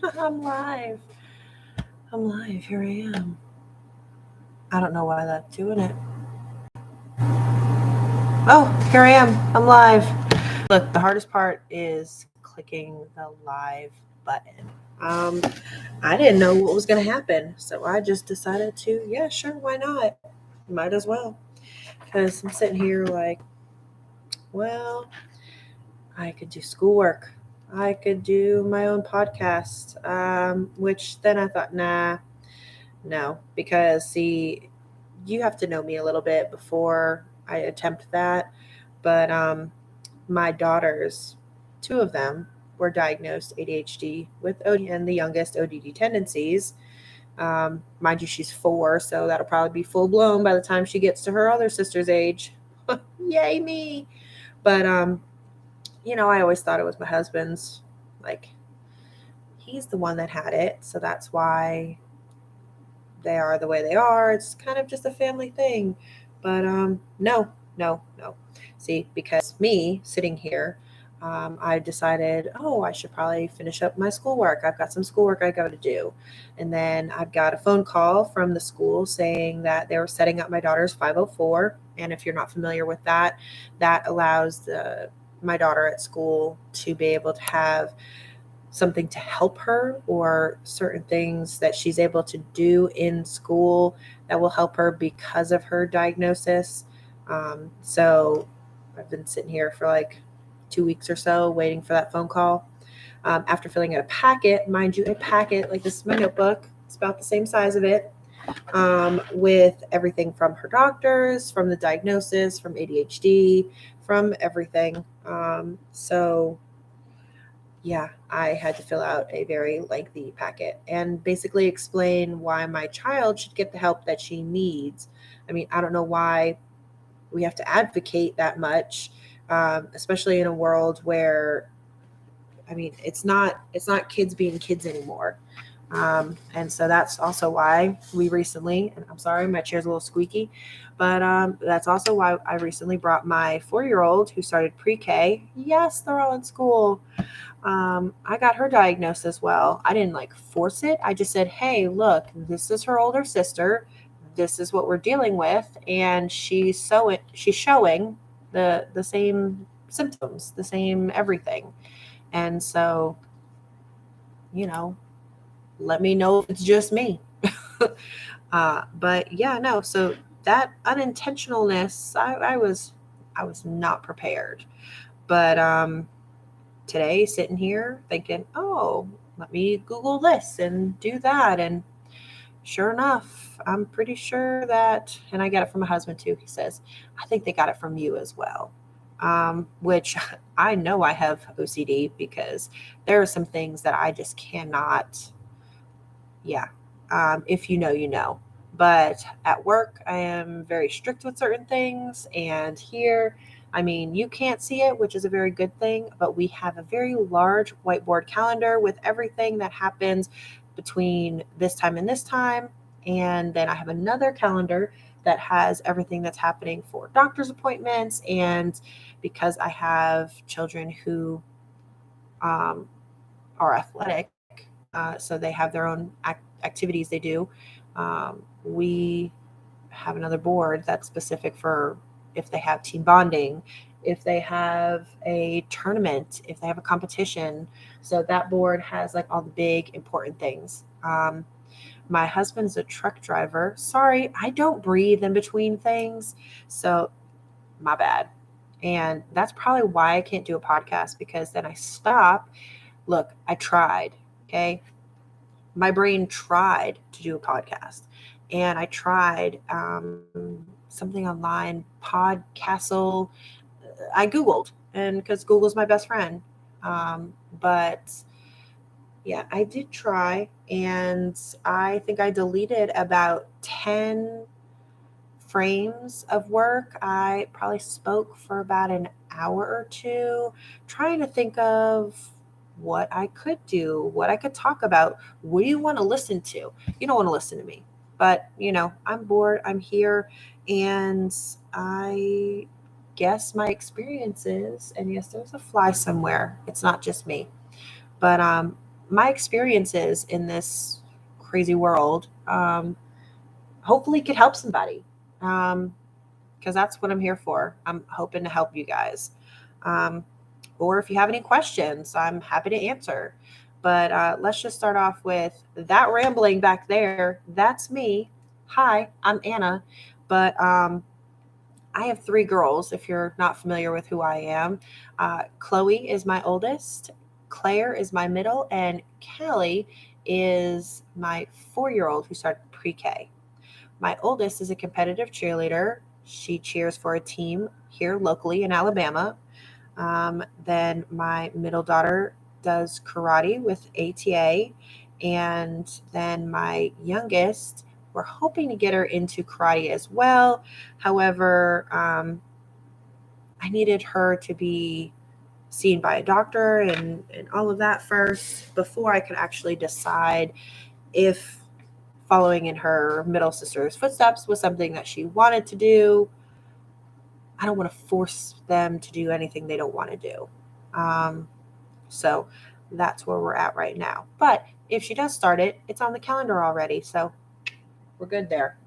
I'm live. I'm live. Here I am. I don't know why that's doing it. Oh, here I am. I'm live. Look, the hardest part is clicking the live button. Um, I didn't know what was going to happen, so I just decided to, yeah, sure, why not? Might as well. Because I'm sitting here like, well, I could do schoolwork. I could do my own podcast, which then I thought, nah, no, because see, you have to know me a little bit before I attempt that. But my daughters, two of them, were diagnosed ADHD with ODD and the youngest ODD tendencies. Mind you, she's 4, so that'll probably be full blown by the time she gets to her other sister's age. Yay, me! But I always thought it was my husband's. Like, he's the one that had it, so that's why they are the way they are. It's kind of just a family thing. But no, no, no. See, because me sitting here, I decided, oh, I should probably finish up my schoolwork. I've got some schoolwork I got to do. And then I've got a phone call from the school saying that they were setting up my daughter's 504. And if you're not familiar with that, that allows my daughter at school to be able to have something to help her or certain things that she's able to do in school that will help her because of her diagnosis. So I've been sitting here for like 2 weeks or so waiting for that phone call. After filling out a packet, mind you, a packet like this is my notebook, it's about the same size of it, with everything from her doctors, from the diagnosis, from ADHD, from everything. So yeah, I had to fill out a very lengthy packet and basically explain why my child should get the help that she needs. I mean, I don't know why we have to advocate that much, especially in a world where, I mean, it's not kids being kids anymore. And so that's also why we recently, and I'm sorry, my chair's a little squeaky, but that's also why I recently brought my 4-year old who started pre K. Yes, they're all in school. I got her diagnosed as well. I didn't like force it. I just said, hey, look, this is her older sister. This is what we're dealing with. And she's showing the same symptoms, the same everything. And so, you know, let me know if it's just me. But yeah, no. So that unintentionalness, I was not prepared. But today, sitting here thinking, oh, let me Google this and do that, and sure enough, I'm pretty sure that, and I got it from my husband too. He says, I think they got it from you as well. Which I know I have OCD because there are some things that I just cannot, yeah. If you know, you know. But at work, I am very strict with certain things. And here, I mean, you can't see it, which is a very good thing, but we have a very large whiteboard calendar with everything that happens between this time and this time. And then I have another calendar that has everything that's happening for doctor's appointments. And because I have children who um, are athletic, so they have their own activities they do. We have another board that's specific for if they have team bonding, if they have a tournament, if they have a competition. So that board has like all the big important things. My husband's a truck driver. Sorry, I don't breathe in between things. So my bad. And that's probably why I can't do a podcast because then I stop. Look, I tried. Okay, my brain tried to do a podcast and I tried something online, Podcastle. I Googled, and because Google's my best friend. But yeah, I did try, and I think I deleted about 10 frames of work. I probably spoke for about an hour or two, trying to think of what I could do, what I could talk about. What do you want to listen to? You don't want to listen to me, but I'm bored. I'm here, and I guess my experiences. And yes, there's a fly somewhere. It's not just me, but my experiences in this crazy world hopefully could help somebody. Because that's what I'm here for. I'm hoping to help you guys. Um, or if you have any questions, I'm happy to answer. But let's just start off with that rambling back there. That's me. Hi, I'm Anna. But I have three girls, if you're not familiar with who I am. Chloe is my oldest, Claire is my middle, and Callie is my 4 year old who started pre K. My oldest is a competitive cheerleader. She cheers for a team here locally in Alabama. Then my middle daughter does karate with ATA. And then my youngest, we're hoping to get her into karate as well. However, I needed her to be seen by a doctor and all of that first before I could actually decide if following in her middle sister's footsteps was something that she wanted to do. I don't want to force them to do anything they don't want to do. Um, so that's where we're at right now. But if she does start it, it's on the calendar already. So we're good there.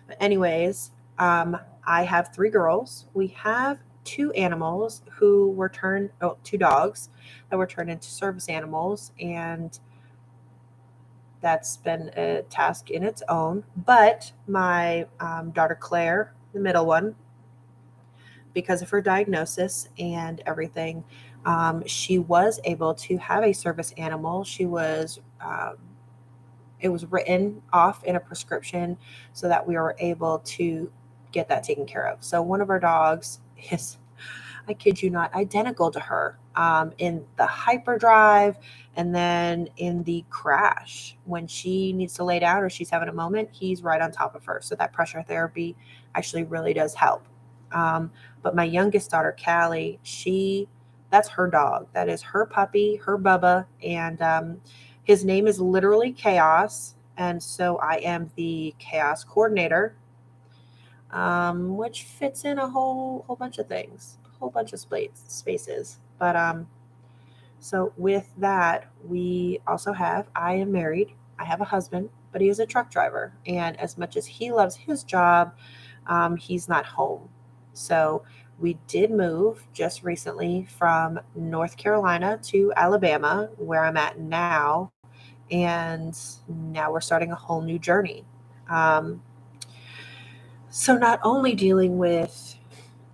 But, anyways, I have three girls. We have two animals who were two dogs that were turned into service animals. And that's been a task in its own. But my daughter Claire, the middle one, because of her diagnosis and everything, she was able to have a service animal. It was written off in a prescription so that we were able to get that taken care of. So one of our dogs is, I kid you not, identical to her in the hyperdrive and then in the crash. When she needs to lay down or she's having a moment, he's right on top of her. So that pressure therapy actually really does help. But my youngest daughter, Callie, that's her dog. That is her puppy, her Bubba. And his name is literally Chaos. And so I am the chaos coordinator, which fits in a whole bunch of things, a whole bunch of spaces. But so with that, I am married. I have a husband, but he is a truck driver, and as much as he loves his job, he's not home. So we did move just recently from North Carolina to Alabama, where I'm at now, and now we're starting a whole new journey. Um, so not only dealing with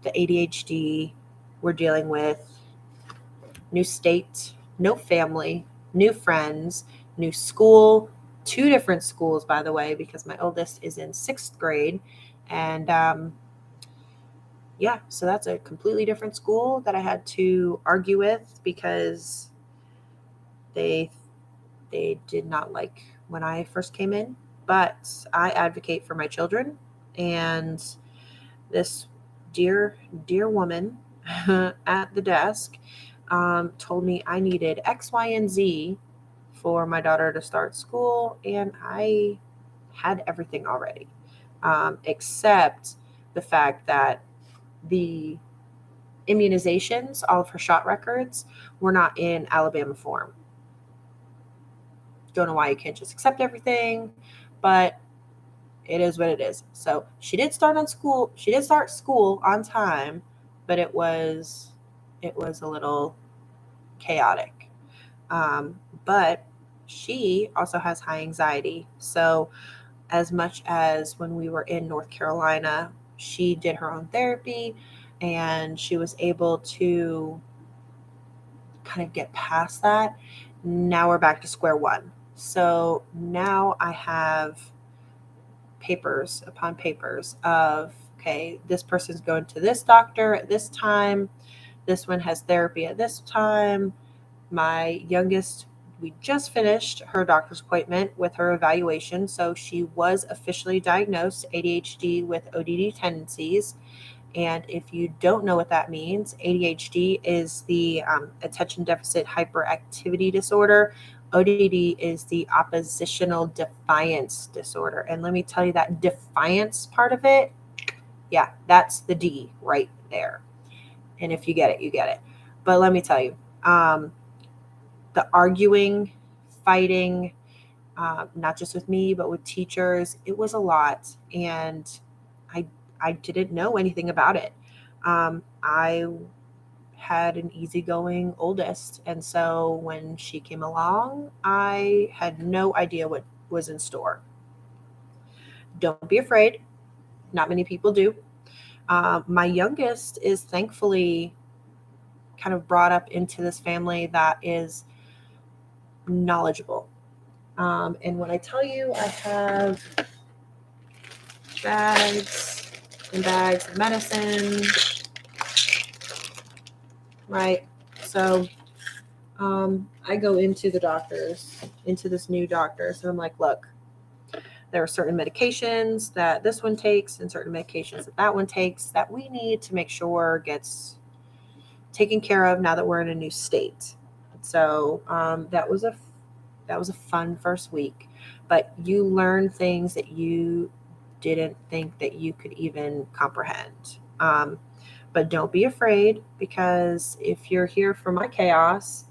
the ADHD, we're dealing with new state, no family, new friends, new school, two different schools, by the way, because my oldest is in sixth grade. And yeah, so that's a completely different school that I had to argue with because they they did not like when I first came in. But I advocate for my children, and this dear woman at the desk told me I needed X, Y, and Z for my daughter to start school, and I had everything already, except the fact that the immunizations, all of her shot records, were not in Alabama form. Don't know why you can't just accept everything, but it is what it is. So she did start on school. She did start school on time, but it was a little chaotic. But she also has high anxiety. So as much as when we were in North Carolina, she did her own therapy and she was able to kind of get past that. Now we're back to square one. So now I have papers upon papers of, okay, this person's going to this doctor at this time, this one has therapy at this time. My youngest, we just finished her doctor's appointment with her evaluation, so she was officially diagnosed ADHD with ODD tendencies. And if you don't know what that means, ADHD is the attention deficit hyperactivity disorder. ODD is the oppositional defiance disorder. And let me tell you, that defiance part of it, yeah, that's the D right there. And if you get it, you get it. But let me tell you, the arguing fighting, not just with me, but with teachers. It was a lot. And I, I didn't know anything about it. I had an easygoing oldest. And so when she came along, I had no idea what was in store. Don't be afraid. Not many people do. My youngest is thankfully kind of brought up into this family that is knowledgeable. And when I tell you, I have bags and bags of medicine, right? So I go into this new doctor's, and I'm like, look, there are certain medications that this one takes and certain medications that one takes that we need to make sure gets taken care of now that we're in a new state. So that was a fun first week, but you learn things that you didn't think that you could even comprehend. But don't be afraid, because if you're here for my chaos,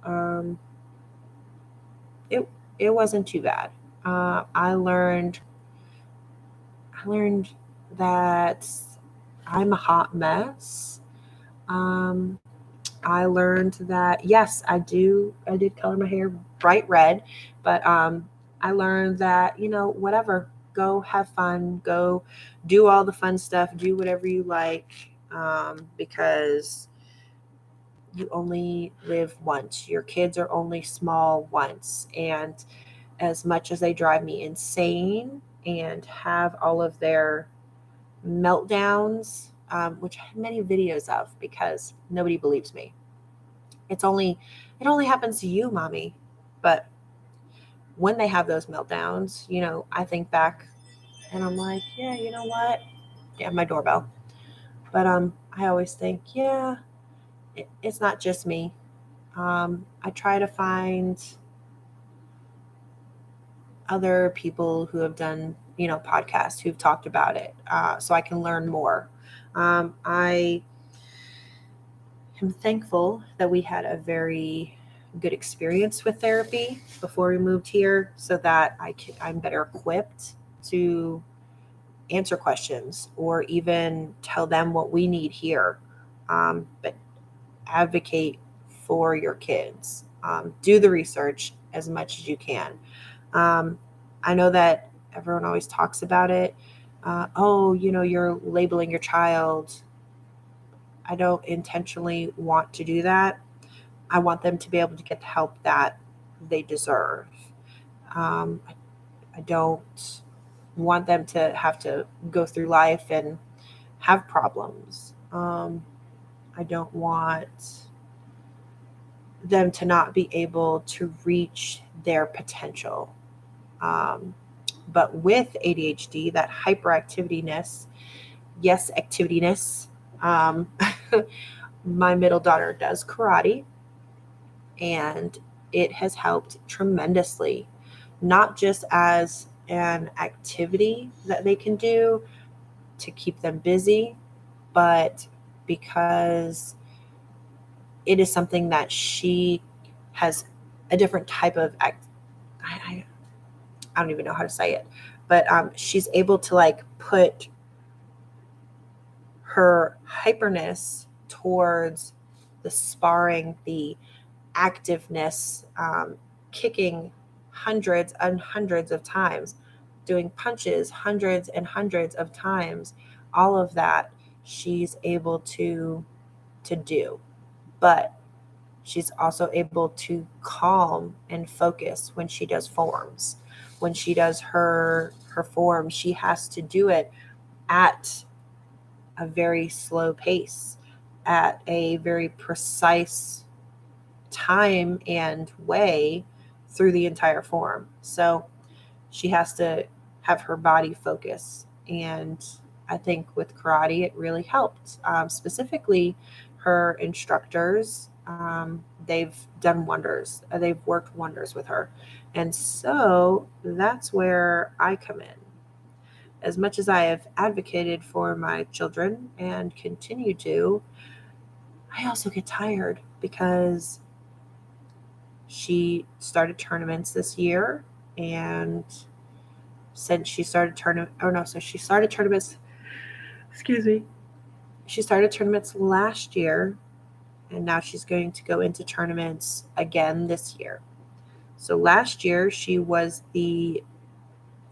um, it it wasn't too bad. I learned that I'm a hot mess. Um, I learned that yes, I did color my hair bright red, but I learned that whatever, go have fun, go do all the fun stuff, do whatever you like, because you only live once. Your kids are only small once, and as much as they drive me insane and have all of their meltdowns, which I have many videos of because nobody believes me. It only happens to you, mommy. But when they have those meltdowns, I think back and I'm like, yeah, you know what? Yeah, my doorbell. But I always think, yeah, it's not just me. I try to find other people who have done, podcasts who've talked about it, so I can learn more. I am thankful that we had a very good experience with therapy before we moved here, so that I'm better equipped to answer questions or even tell them what we need here. But advocate for your kids. Do the research as much as you can. Um, I know that everyone always talks about it. Oh, you're labeling your child. I don't intentionally want to do that. I want them to be able to get the help that they deserve. I don't want them to have to go through life and have problems. I don't want them to not be able to reach their potential. Um, but with ADHD, that hyperactivityness, yes, activityness. Um, my middle daughter does karate, and it has helped tremendously, not just as an activity that they can do to keep them busy, but because it is something that she has a different type of I don't even know how to say it, but she's able to like put her hyperness towards the sparring, the activeness, kicking hundreds and hundreds of times, doing punches hundreds and hundreds of times. All of that she's able to do, but she's also able to calm and focus when she does forms. When she does her form, she has to do it at a very slow pace, at a very precise time and way through the entire form. So she has to have her body focus. And I think with karate, it really helped. Specifically, her instructors, they've done wonders. They've worked wonders with her. And so that's where I come in. As much as I have advocated for my children and continue to, I also get tired because She started tournaments this year, and since she started she started tournaments, excuse me, she started tournaments last year, and now she's going to go into tournaments again this year. So last year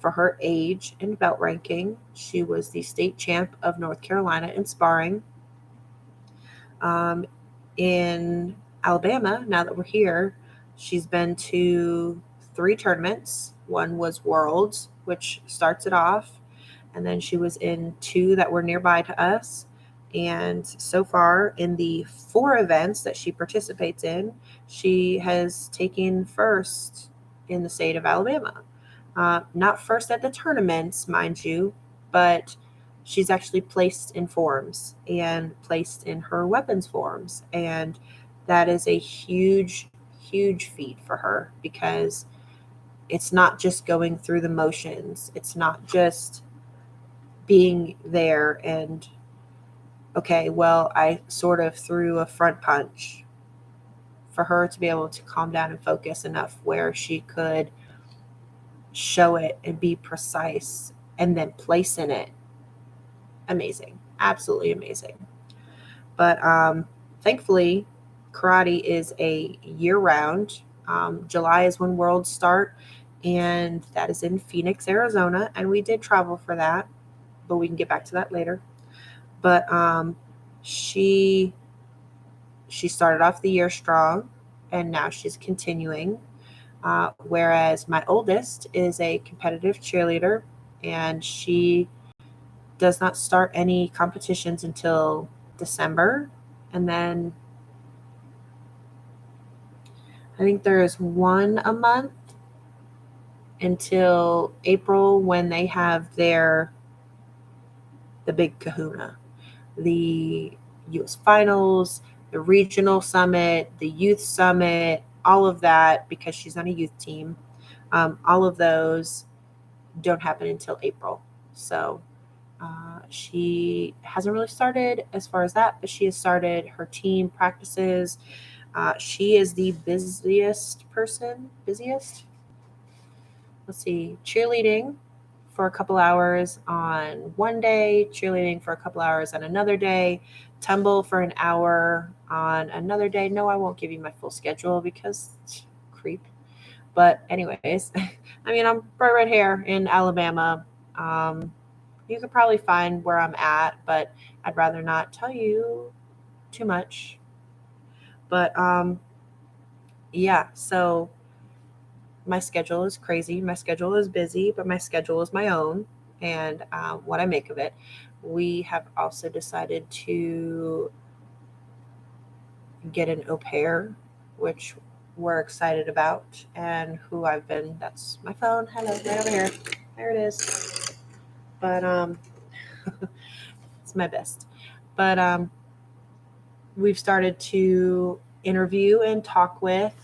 for her age and belt ranking, she was the state champ of North Carolina in sparring. In Alabama, now that we're here, she's been to 3 tournaments. One was Worlds, which starts it off, and then she was in 2 that were nearby to us. And so far, in the 4 events that she participates in, she has taken first in the state of Alabama. Not first at the tournaments, mind you, but she's actually placed in forms and placed in her weapons forms. And that is a huge, huge feat for her, because it's not just going through the motions. It's not just being there and, okay, well, I sort of threw a front punch. For her to be able to calm down and focus enough where she could show it and be precise and then place in it, amazing, absolutely amazing. But thankfully, karate is a year round. July is when Worlds start, and that is in Phoenix, Arizona. And we did travel for that, but we can get back to that later. But she started off the year strong, and now she's continuing. Whereas my oldest is a competitive cheerleader, and she does not start any competitions until December. And then I think there is one a month until April, when they have the big kahuna, the US finals, the regional summit, the youth summit, all of that, because she's on a youth team. All of those don't happen until April. So she hasn't really started as far as that, but she has started her team practices. She is the busiest, let's see, cheerleading for a couple hours on one day, cheerleading for a couple hours on another day, tumble for an hour on another day. No, I won't give you my full schedule because creep. But anyways, I mean, I'm right here in Alabama. You could probably find where I'm at, but I'd rather not tell you too much. But yeah, so my schedule is crazy. My schedule is busy, but my schedule is my own, and what I make of it. We have also decided to get an au pair, which we're excited about, and who that's my phone. Hello, right over here. There it is. But it's my best. But we've started to interview and talk with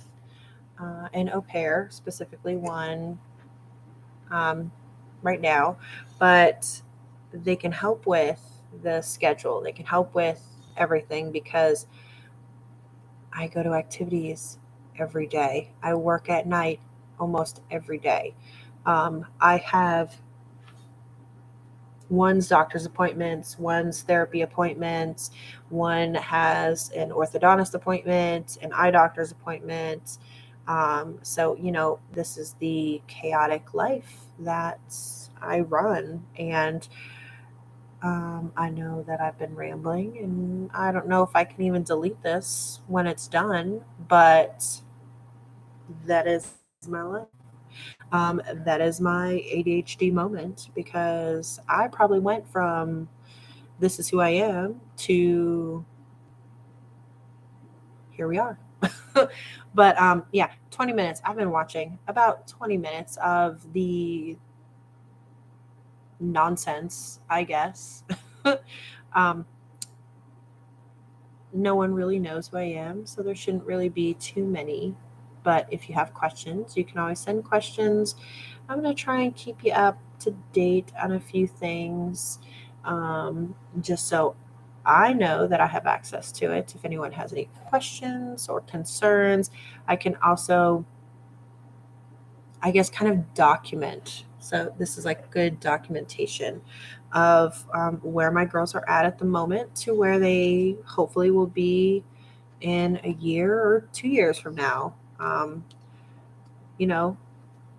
an au pair, specifically one um, right now, but they can help with the schedule. They can help with everything, because I go to activities every day. I work at night almost every day. I have one's doctor's appointments, one's therapy appointments, one has an orthodontist appointment, an eye doctor's appointment. So, this is the chaotic life that I run. And I know that I've been rambling, and I don't know if I can even delete this when it's done, but that is my life. That is my ADHD moment, because I probably went from this is who I am to here we are. But yeah, 20 minutes. I've been watching about 20 minutes of the nonsense, I guess. um, no one really knows who I am, so there shouldn't really be too many. But if you have questions, you can always send questions. I'm going to try and keep you up to date on a few things, just so I know that I have access to it. If anyone has any questions or concerns, I can also, I guess, kind of document. So this is like good documentation of where my girls are at the moment to where they hopefully will be in a year or 2 years from now. You know,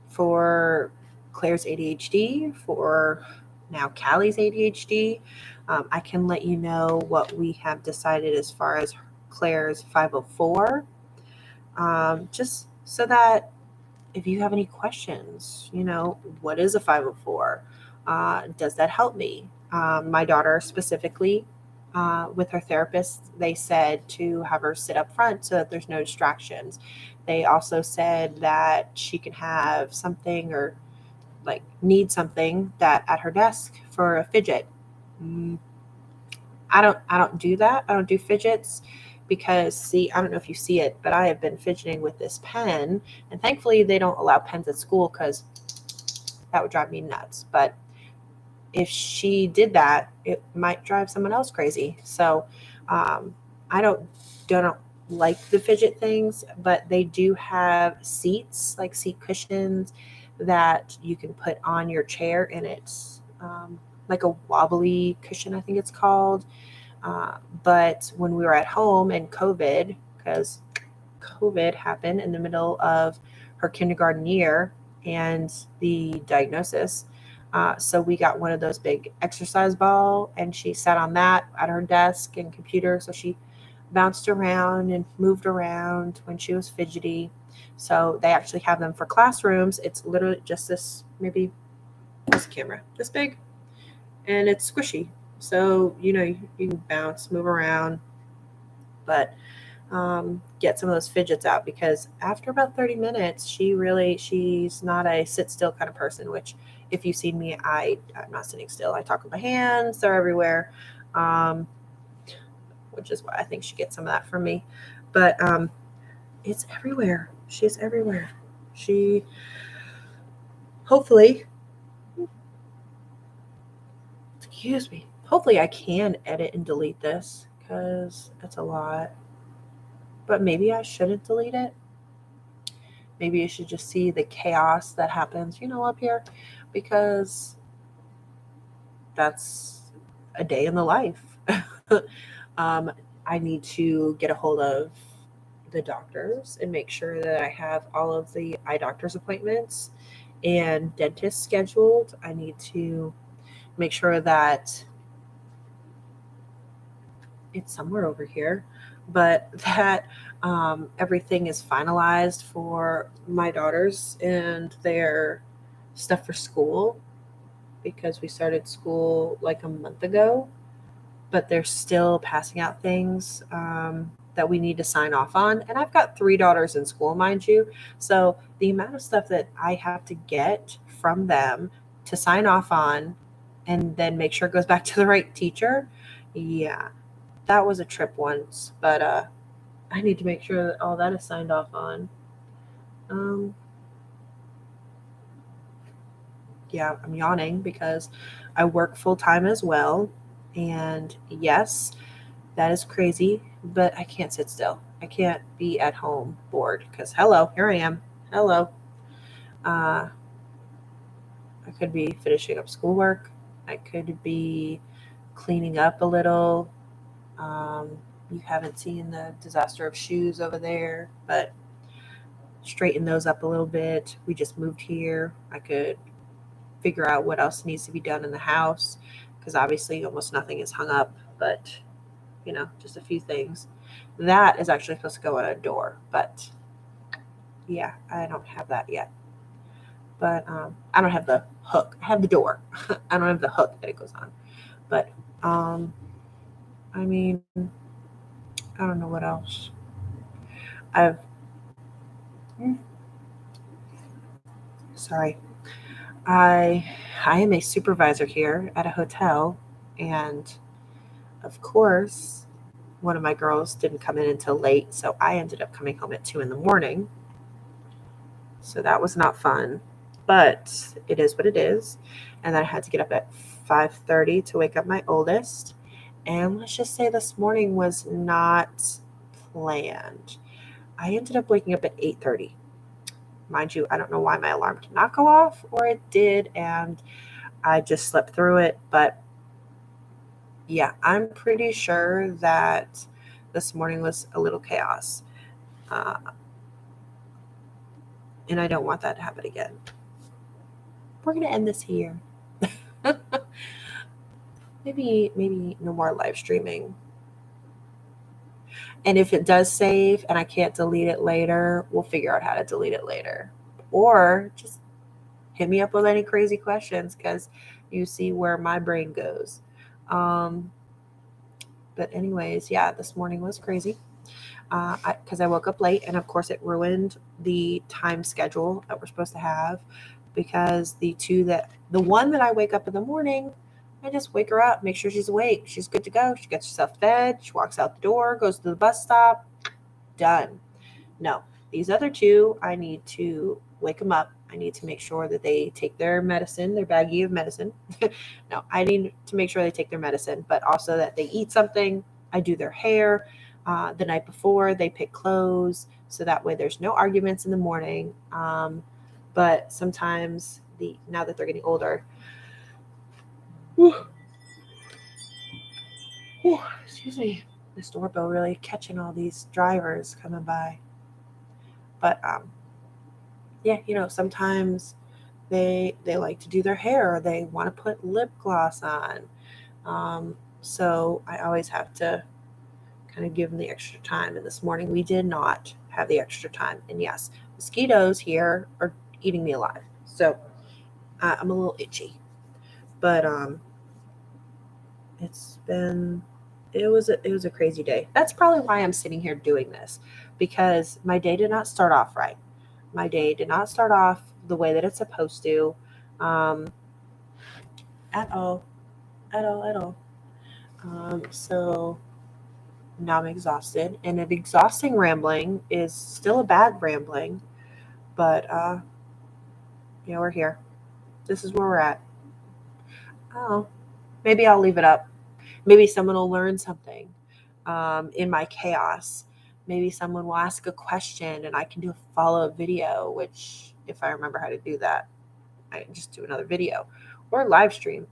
for Claire's ADHD, for now Callie's ADHD. I can let you know what we have decided as far as Claire's 504, just so that if you have any questions, what is a 504? Does that help me? My daughter specifically, with her therapist, they said to have her sit up front so that there's no distractions. They also said that she can have something or like need something that at her desk for a fidget. Mm, I don't do that. I don't do fidgets because see, I don't know if you see it, but I have been fidgeting with this pen, and thankfully they don't allow pens at school because that would drive me nuts. But if she did that, it might drive someone else crazy. So I don't like the fidget things, but they do have seats, like seat cushions that you can put on your chair, and it's like a wobbly cushion, I think it's called. But when we were at home and COVID, because COVID happened in the middle of her kindergarten year and the diagnosis. So we got one of those big exercise ball, and she sat on that at her desk and computer. So she bounced around and moved around when she was fidgety. So they actually have them for classrooms. It's literally just this, maybe this camera, this big, and it's squishy. So you can bounce, move around, but get some of those fidgets out because after about 30 minutes, she's not a sit still kind of person, which if you've seen me, I'm not sitting still. I talk with my hands, they're everywhere, um, which is why I think she gets some of that from me. But it's everywhere. She's everywhere. She hopefully, excuse me, hopefully I can edit and delete this because it's a lot. But maybe I shouldn't delete it. Maybe you should just see the chaos that happens, up here, because that's a day in the life. um, I need to get a hold of the doctors and make sure that I have all of the eye doctor's appointments and dentist scheduled. I need to make sure that it's somewhere over here, but that everything is finalized for my daughters and their stuff for school because we started school like a month ago, but they're still passing out things that we need to sign off on. And I've got three daughters in school, mind you. So the amount of stuff that I have to get from them to sign off on and then make sure it goes back to the right teacher, yeah, that was a trip once. But I need to make sure that all that is signed off on. Um, yeah, I'm yawning because I work full time as well. And yes, that is crazy, but I can't sit still. I can't be at home bored because, hello, here I am. Hello. Uh, I could be finishing up schoolwork. I could be cleaning up a little. Um, you haven't seen the disaster of shoes over there, but straighten those up a little bit. We just moved here. I could figure out what else needs to be done in the house because obviously almost nothing is hung up, but just a few things. That is actually supposed to go on a door, but yeah, I don't have that yet. But I don't have the hook. I have the door. I don't have the hook that it goes on. But um, I mean, I don't know what else. I've sorry. I am a supervisor here at a hotel, and of course, one of my girls didn't come in until late, so I ended up coming home at 2 in the morning. So that was not fun, but it is what it is. And then I had to get up at 5:30 to wake up my oldest. And let's just say this morning was not planned. I ended up waking up at 8:30. Mind you, I don't know why my alarm did not go off, or it did, and I just slept through it. But yeah, I'm pretty sure that this morning was a little chaos. Uh, and I don't want that to happen again. We're going to end this here. maybe no more live streaming. And if it does save and I can't delete it later, we'll figure out how to delete it later. Or just hit me up with any crazy questions, because you see where my brain goes. But anyways, yeah, this morning was crazy because I woke up late, and of course it ruined the time schedule that we're supposed to have, because the one that I wake up in the morning, I just wake her up, make sure she's awake, she's good to go, she gets herself fed, she walks out the door, goes to the bus stop, done. No, these other two, I need to wake them up. I need to make sure that they take their medicine, their baggie of medicine. No, I need to make sure they take their medicine, but also that they eat something. I do their hair the night before. They pick clothes, so that way there's no arguments in the morning. But sometimes now that they're getting older, whew, excuse me, this doorbell really catching all these drivers coming by. But yeah, sometimes they like to do their hair, or they want to put lip gloss on. So I always have to kind of give them the extra time. And this morning we did not have the extra time. And yes, mosquitoes here are eating me alive. So I'm a little itchy. But it's been it was a crazy day. That's probably why I'm sitting here doing this, because my day did not start off right. My day did not start off the way that it's supposed to, um, at all, at all, at all. So now I'm exhausted, and an exhausting rambling is still a bad rambling, but yeah, we're here. This is where we're at. Oh, maybe I'll leave it up. Maybe someone will learn something in my chaos. Maybe someone will ask a question and I can do a follow up video, which, if I remember how to do that, I can just do another video or live stream.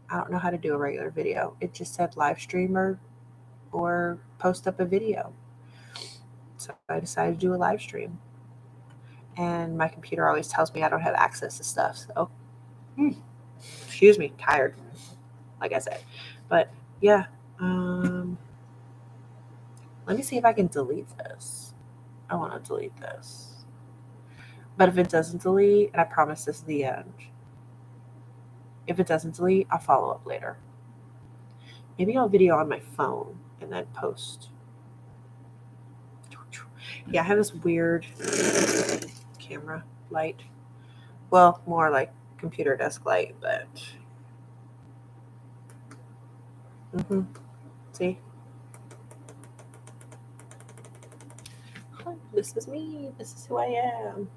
I don't know how to do a regular video. It just said live stream or post up a video. So I decided to do a live stream. And my computer always tells me I don't have access to stuff. So, excuse me, tired, like I said. But yeah, let me see if I can delete this. I want to delete this. But if it doesn't delete, and I promise this is the end, if it doesn't delete, I'll follow up later. Maybe I'll video on my phone and then post. Yeah, I have this weird camera light. Well, more like computer desk light, but see, this is me. This is who I am.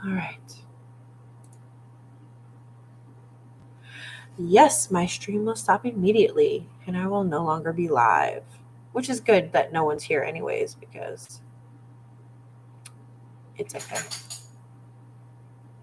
All right. Yes, my stream will stop immediately, and I will no longer be live, which is good that no one's here anyways, because it's okay.